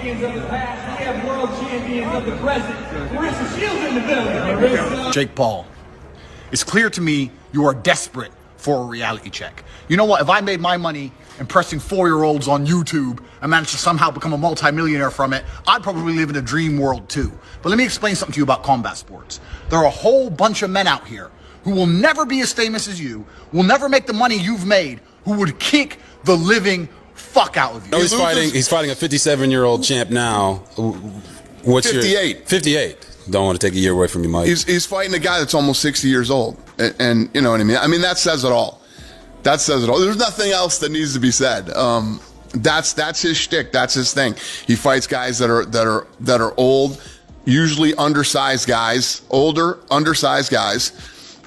champions of the past. We have world champions of the present. Marissa Shields in the building. Jake Paul, it's clear to me you are desperate for a reality check. You know what? If I made my money impressing 4-year-olds on YouTube and managed to somehow become a multimillionaire from it, I'd probably live in a dream world too. But let me explain something to you about combat sports. There are a whole bunch of men out here who will never be as famous as you, will never make the money you've made, who would kick the living fuck out of you. No, he's fighting a 57-year-old champ now. What's 58. 58. Don't want to take a year away from you, Mike. He's fighting a guy that's almost 60 years old. And you know what I mean? I mean, that says it all. That says it all. There's nothing else that needs to be said. That's his shtick. That's his thing. He fights guys that are old, usually undersized guys, older, undersized guys.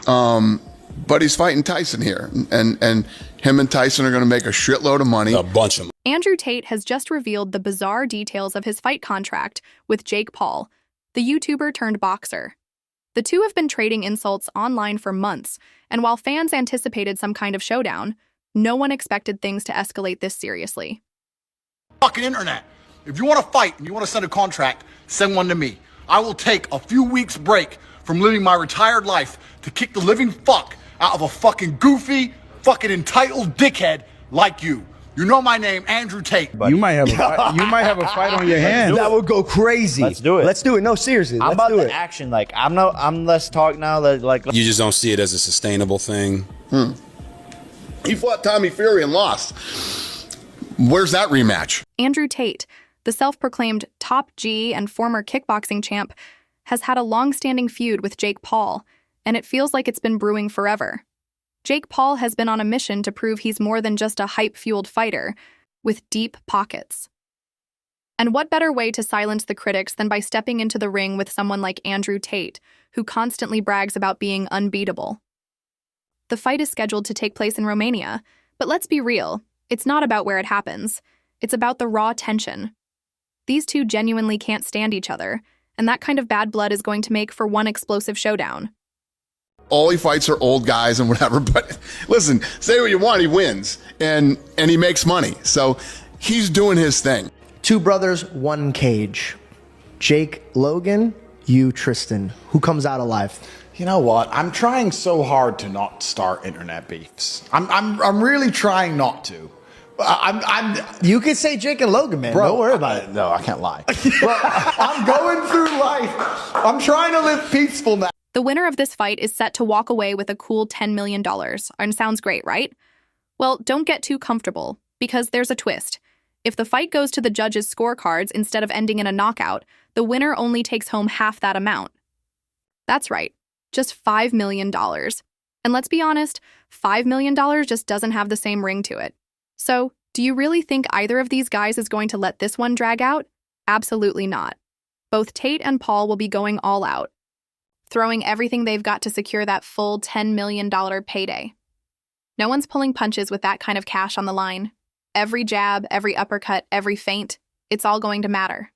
But he's fighting Tyson here, and him and Tyson are going to make a shitload of money. A bunch of money. Andrew Tate has just revealed the bizarre details of his fight contract with Jake Paul, the YouTuber turned boxer. The two have been trading insults online for months, and while fans anticipated some kind of showdown, no one expected things to escalate this seriously. Fucking internet. If you want to fight and you want to send a contract, send one to me. I will take a few weeks break from living my retired life to kick the living fuck out of a fucking goofy, fucking entitled dickhead like you. You know my name, Andrew Tate. You might have a fight on your hands. That would go crazy. Let's do it. Let's do it. No, seriously. I'm let's about do the it. action. Like I'm less talk now. Like You just don't see it as a sustainable thing. He fought Tommy Fury and lost. Where's that rematch? Andrew Tate, the self-proclaimed top G and former kickboxing champ, has had a long-standing feud with Jake Paul, and it feels like it's been brewing forever. Jake Paul has been on a mission to prove he's more than just a hype-fueled fighter, with deep pockets. And what better way to silence the critics than by stepping into the ring with someone like Andrew Tate, who constantly brags about being unbeatable? The fight is scheduled to take place in Romania, but let's be real, it's not about where it happens. It's about the raw tension. These two genuinely can't stand each other, and that kind of bad blood is going to make for one explosive showdown. All he fights are old guys and whatever, but listen, say what you want, he wins, and he makes money. So he's doing his thing. Two brothers, one cage. Jake Logan, you Tristan. Who comes out alive? You know what? I'm trying so hard to not start internet beefs. I'm really trying not to. You could say Jake and Logan, man. Bro, Don't worry about it. No, I can't lie. But I'm going through life. I'm trying to live peaceful now. The winner of this fight is set to walk away with a cool $10 million. And sounds great, right? Well, don't get too comfortable, because there's a twist. If the fight goes to the judges' scorecards instead of ending in a knockout, the winner only takes home half that amount. That's right, just $5 million. And let's be honest, $5 million just doesn't have the same ring to it. So, do you really think either of these guys is going to let this one drag out? Absolutely not. Both Tate and Paul will be going all out, throwing everything they've got to secure that full $10 million payday. No one's pulling punches with that kind of cash on the line. Every jab, every uppercut, every feint, it's all going to matter.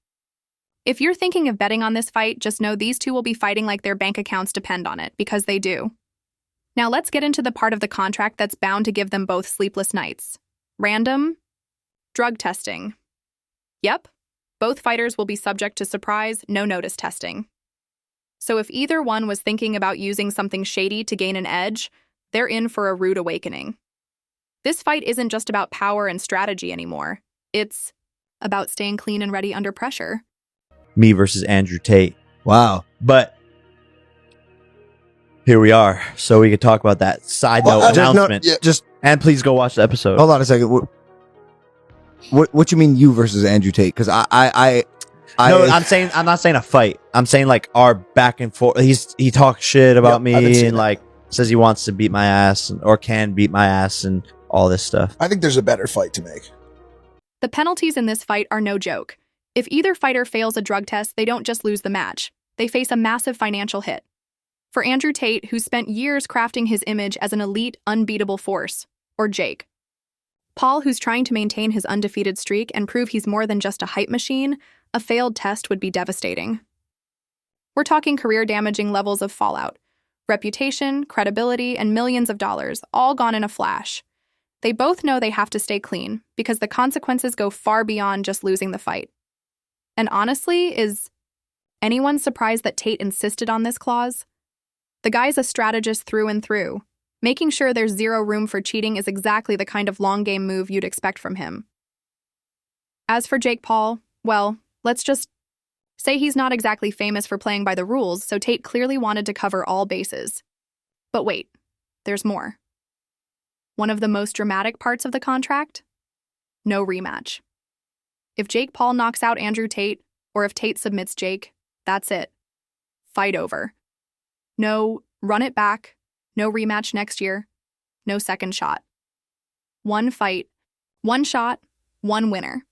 If you're thinking of betting on this fight, just know these two will be fighting like their bank accounts depend on it, because they do. Now let's get into the part of the contract that's bound to give them both sleepless nights. Random drug testing. Yep, both fighters will be subject to surprise, no-notice testing. So if either one was thinking about using something shady to gain an edge, they're in for a rude awakening. This fight isn't just about power and strategy anymore. It's about staying clean and ready under pressure. me versus Andrew Tate. Wow. But here we are, so we could talk about that side note announcement. And please go watch the episode. Hold on a second. What you mean you versus Andrew Tate? Because No, I'm not saying a fight. I'm saying like our back and forth. He talks shit about me and like says he wants to beat my ass or can beat my ass and all this stuff. I think there's a better fight to make. The penalties in this fight are no joke. If either fighter fails a drug test, they don't just lose the match. They face a massive financial hit. For Andrew Tate, who spent years crafting his image as an elite, unbeatable force, or Jake. Paul, who's trying to maintain his undefeated streak and prove he's more than just a hype machine, a failed test would be devastating. We're talking career-damaging levels of fallout. Reputation, credibility, and millions of dollars, all gone in a flash. They both know they have to stay clean, because the consequences go far beyond just losing the fight. And honestly, is anyone surprised that Tate insisted on this clause? The guy's a strategist through and through. Making sure there's zero room for cheating is exactly the kind of long-game move you'd expect from him. As for Jake Paul, well, let's just say he's not exactly famous for playing by the rules, so Tate clearly wanted to cover all bases. But wait, there's more. One of the most dramatic parts of the contract? No rematch. If Jake Paul knocks out Andrew Tate, or if Tate submits Jake, that's it. Fight over. No run it back, no rematch next year, no second shot. One fight, one shot, one winner.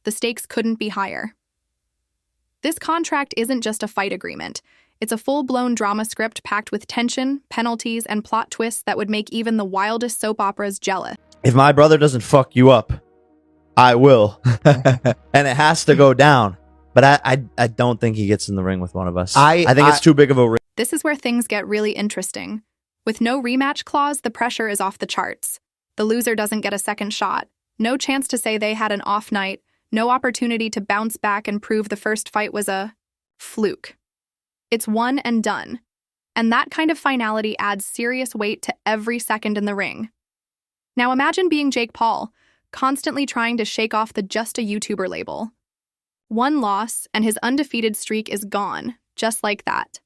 The stakes couldn't be higher. This contract isn't just a fight agreement. It's a full-blown drama script packed with tension, penalties, and plot twists that would make even the wildest soap operas jealous. If my brother doesn't fuck you up, I will. And it has to go down. But I don't think he gets in the ring with one of us. I think it's too big of a risk. This is where things get really interesting. With no rematch clause, the pressure is off the charts. The loser doesn't get a second shot. No chance to say they had an off night. No opportunity to bounce back and prove the first fight was a fluke. It's one and done. And that kind of finality adds serious weight to every second in the ring. Now imagine being Jake Paul, constantly trying to shake off the just a YouTuber label. One loss, and his undefeated streak is gone, just like that.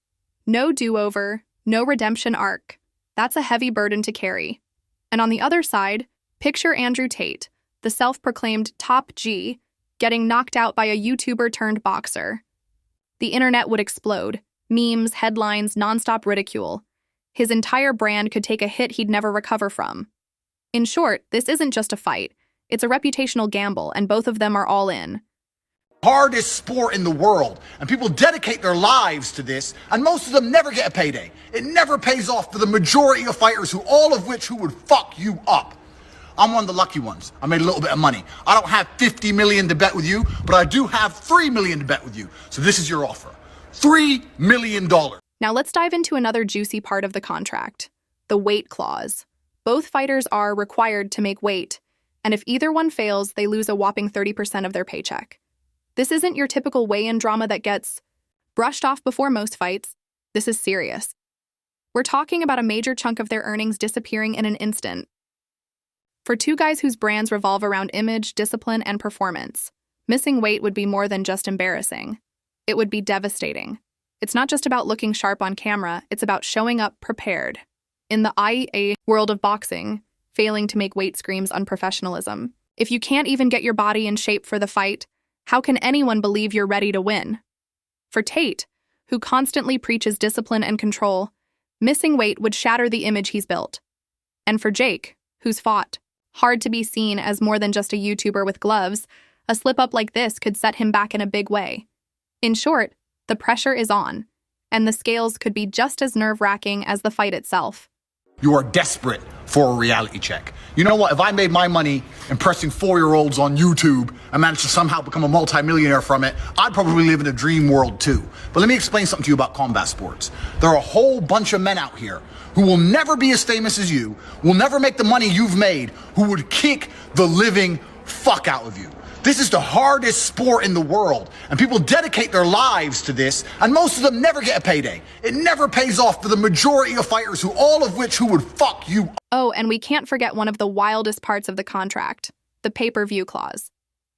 No do-over, no redemption arc. That's a heavy burden to carry. And on the other side, picture Andrew Tate, the self-proclaimed top G, getting knocked out by a YouTuber turned boxer. The internet would explode. Memes, headlines, nonstop ridicule. His entire brand could take a hit he'd never recover from. In short, this isn't just a fight. It's a reputational gamble, and both of them are all in. Hardest sport in the world, and people dedicate their lives to this, and most of them never get a payday. It never pays off for the majority of fighters, all of which would fuck you up. I'm one of the lucky ones. I made a little bit of money. I don't have 50 million to bet with you, but I do have 3 million to bet with you. So this is your offer. $3 million. Now let's dive into another juicy part of the contract, the weight clause. Both fighters are required to make weight, and if either one fails, they lose a whopping 30% of their paycheck. This isn't your typical weigh-in drama that gets brushed off before most fights. This is serious. We're talking about a major chunk of their earnings disappearing in an instant. For two guys whose brands revolve around image, discipline, and performance, missing weight would be more than just embarrassing. It would be devastating. It's not just about looking sharp on camera, it's about showing up prepared. In the IA world of boxing, failing to make weight screams unprofessionalism. If you can't even get your body in shape for the fight, how can anyone believe you're ready to win? For Tate, who constantly preaches discipline and control, missing weight would shatter the image he's built. And for Jake, who's fought hard to be seen as more than just a YouTuber with gloves, a slip-up like this could set him back in a big way. In short, the pressure is on, and the scales could be just as nerve-wracking as the fight itself. You are desperate for a reality check. You know what? If I made my money impressing 4-year-olds on YouTube and managed to somehow become a multimillionaire from it, I'd probably live in a dream world too. But let me explain something to you about combat sports. There are a whole bunch of men out here who will never be as famous as you, will never make the money you've made, who would kick the living fuck out of you. This is the hardest sport in the world, and people dedicate their lives to this, and most of them never get a payday. It never pays off for the majority of fighters, all of which would fuck you. Oh, and we can't forget one of the wildest parts of the contract, the pay-per-view clause.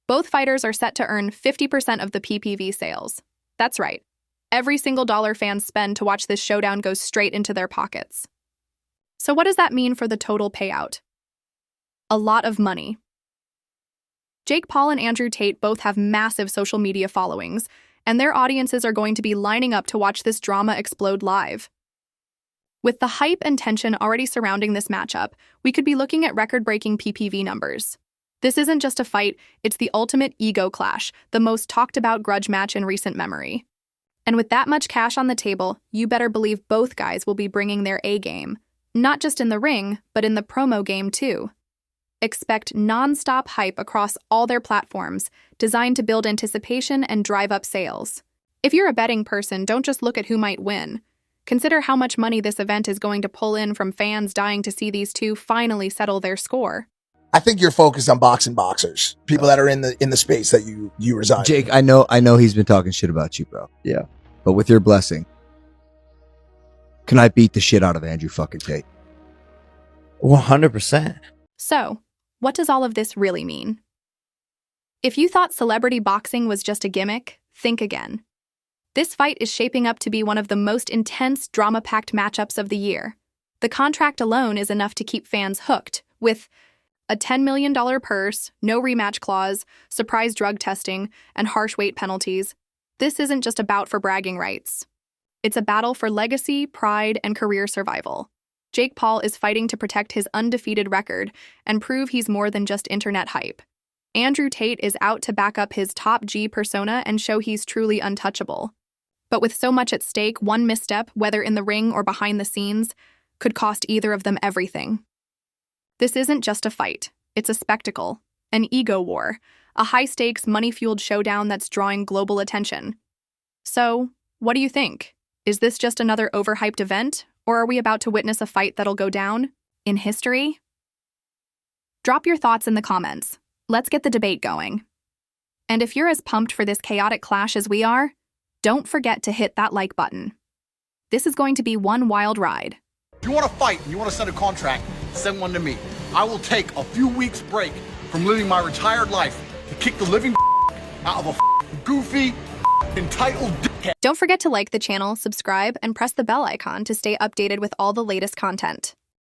Both fighters are set to earn 50% of the PPV sales. That's right. Every single dollar fans spend to watch this showdown goes straight into their pockets. So what does that mean for the total payout? A lot of money. Jake Paul and Andrew Tate both have massive social media followings, and their audiences are going to be lining up to watch this drama explode live. With the hype and tension already surrounding this matchup, we could be looking at record-breaking PPV numbers. This isn't just a fight, it's the ultimate ego clash, the most talked-about grudge match in recent memory. And with that much cash on the table, you better believe both guys will be bringing their A-game. Not just in the ring, but in the promo game too. Expect non-stop hype across all their platforms, designed to build anticipation and drive up sales. If you're a betting person, don't just look at who might win. Consider how much money this event is going to pull in from fans dying to see these two finally settle their score. I think you're focused on boxing boxers, people that are in the space that you reside. Jake, I know he's been talking shit about you, bro. Yeah. But with your blessing, can I beat the shit out of Andrew fucking Tate? 100%. So, what does all of this really mean? If you thought celebrity boxing was just a gimmick, think again. This fight is shaping up to be one of the most intense, drama-packed matchups of the year. The contract alone is enough to keep fans hooked, with a $10 million purse, no rematch clause, surprise drug testing, and harsh weight penalties. This isn't just a bout for bragging rights. It's a battle for legacy, pride, and career survival. Jake Paul is fighting to protect his undefeated record and prove he's more than just internet hype. Andrew Tate is out to back up his top G persona and show he's truly untouchable. But with so much at stake, one misstep, whether in the ring or behind the scenes, could cost either of them everything. This isn't just a fight. It's a spectacle, an ego war, a high-stakes, money-fueled showdown that's drawing global attention. So, what do you think? Is this just another overhyped event, or are we about to witness a fight that'll go down in history? Drop your thoughts in the comments. Let's get the debate going. And if you're as pumped for this chaotic clash as we are, don't forget to hit that like button. This is going to be one wild ride. If you want to fight and you want to send a contract, send one to me. I will take a few weeks break from living my retired life to kick the living out of a goofy, entitled dickhead. Don't forget to like the channel, subscribe, and press the bell icon to stay updated with all the latest content.